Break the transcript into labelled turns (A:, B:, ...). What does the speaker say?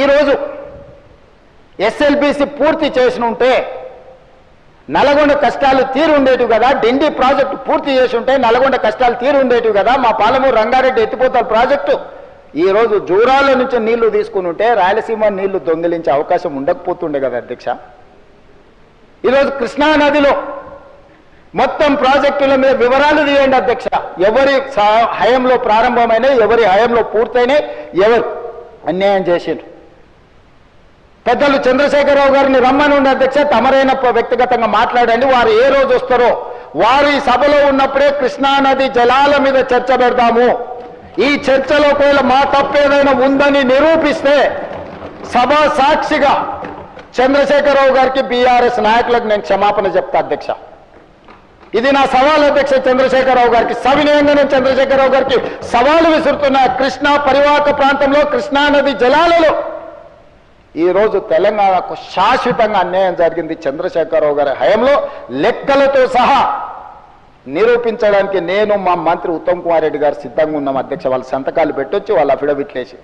A: ఈరోజు ఎస్ఎల్బిసి పూర్తి చేసి ఉంటే నల్గొండ కష్టాలు తీరు ఉండేటివి కదా, డిండి ప్రాజెక్టు పూర్తి చేసి ఉంటే నల్గొండ కష్టాలు తీరు ఉండేటివి కదా, మా పాలమూరు రంగారెడ్డి ఎత్తిపోతల ప్రాజెక్టు ఈరోజు జూరాల నుంచి నీళ్లు తీసుకుని ఉంటే రాయలసీమ నీళ్లు దొంగిలించే అవకాశం ఉండకపోతుండే కదా అధ్యక్ష. ఈరోజు కృష్ణా నదిలో మొత్తం ప్రాజెక్టుల మీద వివరాలు తీయండి అధ్యక్ష. ఎవరి హయంలో ప్రారంభమైనాయి, ఎవరి హయంలో పూర్తయినాయి, ఎవరు అన్యాయం చేసిండ్రు. పెద్దలు చంద్రశేఖరరావు గారిని రమ్మని ఉండే అధ్యక్ష, తమరైన వ్యక్తిగతంగా మాట్లాడండి. వారు ఏ రోజు వస్తారో వారు ఈ సభలో ఉన్నప్పుడే కృష్ణానది జలాల మీద చర్చ పెడతాము. ఈ చర్చలో ఒకవేళ మా తప్పేదైనా ఉందని నిరూపిస్తే సభా సాక్షిగా చంద్రశేఖరరావు గారికి బీఆర్ఎస్ నాయకులకు నేను క్షమాపణ చెప్తా అధ్యక్ష. ఇది నా సవాల్ అధ్యక్ష చంద్రశేఖరరావు గారికి. సవినయంగా నేను చంద్రశేఖరరావు గారికి సవాలు విసురుతున్నా. కృష్ణా పరివాహక ప్రాంతంలో కృష్ణానది జలాలలో ఈరోజు తెలంగాణకు శాశ్వతంగా అన్యాయం జరిగింది చంద్రశేఖరరావు గారి హయంలో, లెక్కలతో సహా నిరూపించడానికి నేను మా మంత్రి ఉత్తమ్ కుమార్ రెడ్డి గారు సిద్ధంగా ఉన్నాం అధ్యక్ష. వాళ్ళ సంతకాలు పెట్టొచ్చు, వాళ్ళ అఫిడవిట్లేసి